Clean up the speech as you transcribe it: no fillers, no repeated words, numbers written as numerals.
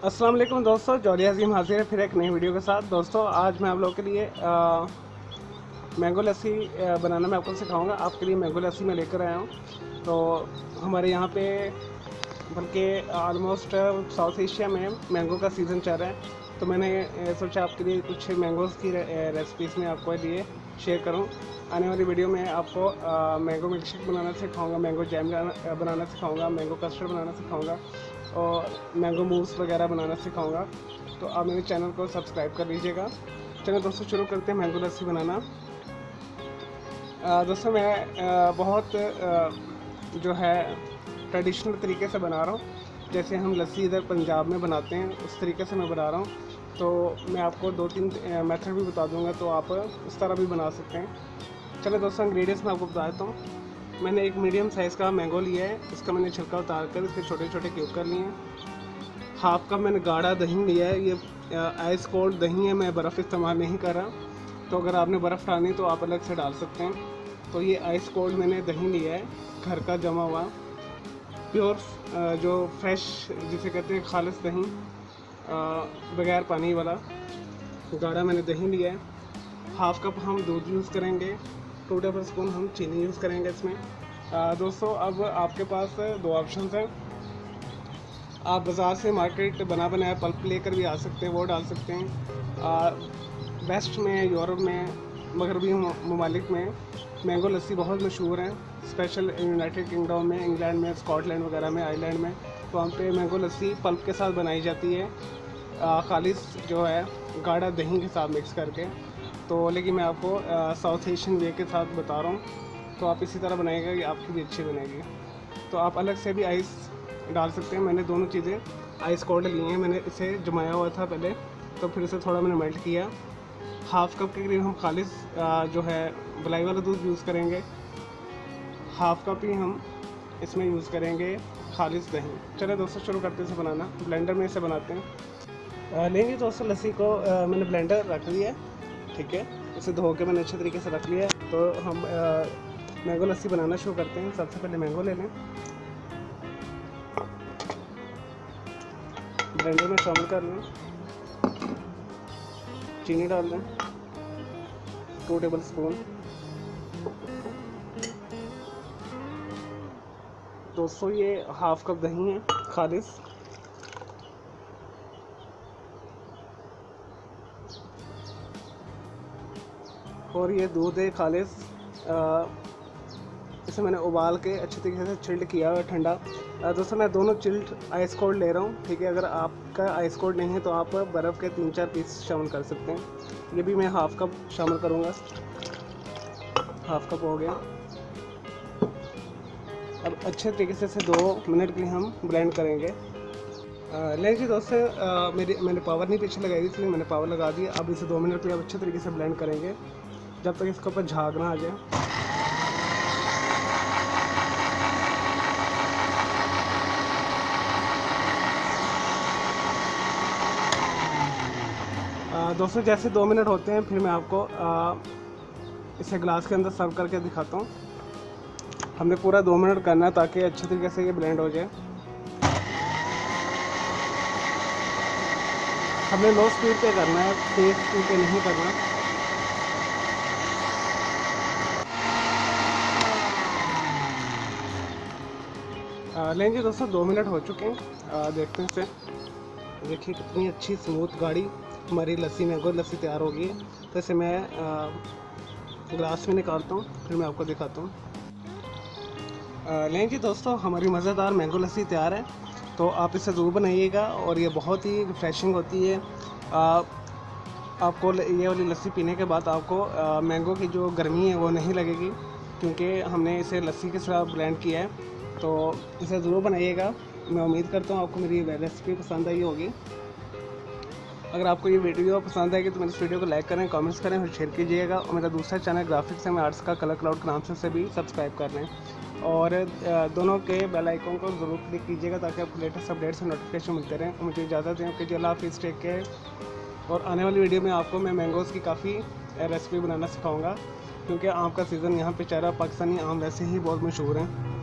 अस्सलाम वालेकुम दोस्तों, जॉली अजीम हाजिर है फिर एक नई वीडियो के साथ। दोस्तों आज मैं आप लोगों के लिए मैंगो लस्सी बनाना मैं आपको सिखाऊंगा। आपके लिए मैंगो लस्सी मैं लेकर आया हूँ। तो हमारे यहाँ पे बल्कि आलमोस्ट साउथ एशिया में मैंगो का सीज़न चल रहा है। तो मैंने सोचा आपके लिए कुछ मैंगोज़ की रेसिपीज़ में आपको लिए शेयर करूँ। आने वाली वीडियो में आपको मैंगो मिल्क शेक बनाना सिखाऊंगा, मैंगो जैम बनाना सिखाऊंगा, मैंगो कस्टर्ड बनाना सिखाऊंगा और मैंगो मूस वगैरह बनाना सिखाऊंगा। तो आप मेरे चैनल को सब्सक्राइब कर लीजिएगा। चलो दोस्तों शुरू करते हैं मैंगो लस्सी बनाना। दोस्तों मैं बहुत जो है ट्रेडिशनल तरीके से बना रहा हूँ। जैसे हम लस्सी इधर पंजाब में बनाते हैं उस तरीके से मैं बना रहा हूँ। तो मैं आपको 2-3 मेथड भी बता दूँगा, तो आप उस तरह भी बना सकते हैं। चलो दोस्तों इंग्रेडिएंट्स मैं आपको बता देता हूँ। मैंने एक मीडियम साइज़ का मैंगो लिया है। इसका मैंने छिलका उतार कर इसके छोटे छोटे क्यूब कर लिए हैं। हाफ कप मैंने गाढ़ा दही लिया है। ये आइस कोल्ड दही है, मैं बर्फ़ इस्तेमाल नहीं कर रहा। तो अगर आपने बर्फ़ डालनी तो आप अलग से डाल सकते हैं। तो ये आइस कोल्ड मैंने दही लिया है, घर का जमा हुआ प्योर जो फ्रेश जिसे कहते हैं खालिस दही, बगैर पानी वाला गाढ़ा मैंने दही लिया है। हाफ कप हम दूध यूज़ करेंगे, 2 टेबल स्पून हम चीनी यूज़ करेंगे इसमें। दोस्तों अब आपके पास 2 ऑप्शन हैं। आप बाज़ार से मार्केट बना बनाया पल्प लेकर भी आ सकते हैं, वो डाल सकते हैं। वेस्ट में, यूरोप में, मगरबी ममालिक में मैंगो लस्सी बहुत मशहूर है। स्पेशल यूनाइटेड किंगडम में, इंग्लैंड में, स्कॉटलैंड वगैरह में, आयरलैंड में, तो वहाँ पे मैंगो लस्सी पल्प के साथ बनाई जाती है, खालिस जो है गाढ़ा दही के साथ मिक्स करके। तो लेकिन मैं आपको साउथ एशियन वे के साथ बता रहा हूँ। तो आप इसी तरह बनाइएगा कि आपकी भी अच्छी बनेगी। तो आप अलग से भी आइस डाल सकते हैं। मैंने दोनों चीज़ें आइस कोल्ड ली हैं। मैंने इसे जमाया हुआ था पहले, तो फिर इसे थोड़ा मैंने मेल्ट किया। हाफ कप के करीब हम खालिस जो है मलाई वाला दूध यूज़ करेंगे। हाफ कप ही हम इसमें यूज़ करेंगे खालिस दही। चलो दोस्तों शुरू करते हैं इसे बनाना। ब्लेंडर में इसे बनाते हैं। लेंगे दोस्तों लस्सी को मैंने ब्लेंडर रख लिया है, ठीक है। इसे धो के मैंने अच्छे तरीके से रख लिया है। तो हम मैंगो लस्सी बनाना शुरू करते हैं। सबसे पहले मैंगो ले लें, ब्लेंडर में शामिल कर लें, चीनी डाल दें 2 टेबल स्पून। दोस्तों ये हाफ कप दही है खालिस। और ये दूध है खालिस। इसे मैंने उबाल के अच्छे तरीके से चिल्ड किया हुआ ठंडा। दोस्तों मैं दोनों चिल्ड आइस कोल्ड ले रहा हूँ, ठीक है। अगर आपका आइस कोल्ड नहीं है तो आप बर्फ़ के 3-4 पीस शामिल कर सकते हैं। ये भी मैं हाफ कप शामिल करूँगा। हाफ कप हो गया। अब अच्छे तरीके से इसे 2 मिनट के लिए हम ब्लेंड करेंगे। लेकिन दोस्तों मैंने पावर नहीं पीछे लगाई थी, इसलिए मैंने पावर लगा दिया। अब इसे 2 मिनट के लिए अब अच्छे तरीके से ब्लेंड करेंगे जब तक इसके ऊपर झाग ना आ जाए। दोस्तों जैसे 2 मिनट होते हैं फिर मैं आपको इसे ग्लास के अंदर सर्व करके दिखाता हूँ। हमने पूरा 2 मिनट करना है ताकि अच्छे तरीके से ये ब्लेंड हो जाए। हमने लो स्पीड पे करना है, तेज स्पीड पे नहीं करना। लेंगे दोस्तों 2 मिनट हो चुके हैं। देखते हैं इसे, देखिए कितनी अच्छी स्मूथ गाढ़ी हमारी लस्सी मैंगो लस्सी तैयार हो गई है। तो इसे मैं ग्लास में निकालता हूँ, फिर मैं आपको दिखाता हूँ। लेंगे दोस्तों हमारी मज़ेदार मैंगो लस्सी तैयार है। तो आप इसे ज़रूर बनाइएगा और ये बहुत ही रिफ़्रेशिंग होती है। आपको ये वाली लस्सी पीने के बाद आपको मैंगो की जो गर्मी है वो नहीं लगेगी, क्योंकि हमने इसे लस्सी के साथ ब्लेंड किया है। तो इसे ज़रूर बनाइएगा। मैं उम्मीद करता हूँ आपको मेरी रेसिपी पसंद आई होगी। अगर आपको ये वीडियो पसंद आएगी तो मेरे इस वीडियो को लाइक करें, कमेंट्स करें और शेयर कीजिएगा। और मेरा दूसरा चैनल ग्राफिक्स है मैं आर्ट्स का कलर क्लाउड के नाम से उसे भी सब्सक्राइब कर लें। और दोनों के बेल आइकन को ज़रूर क्लिक कीजिएगा ताकि आपको लेटेस्ट अपडेट्स और नोटिफिकेशन मिलते रहें। मुझे इजाज़त दें कि अल्लाह हाफ़िज़, टेक केयर। और आने वाली वीडियो में आपको मैं मैंगोज़ की काफ़ी रेसिपी बनाना सिखाऊँगा, क्योंकि आम का सीज़न यहाँ पे चल रहा है। पाकिस्तानी आम वैसे ही बहुत मशहूर हैं।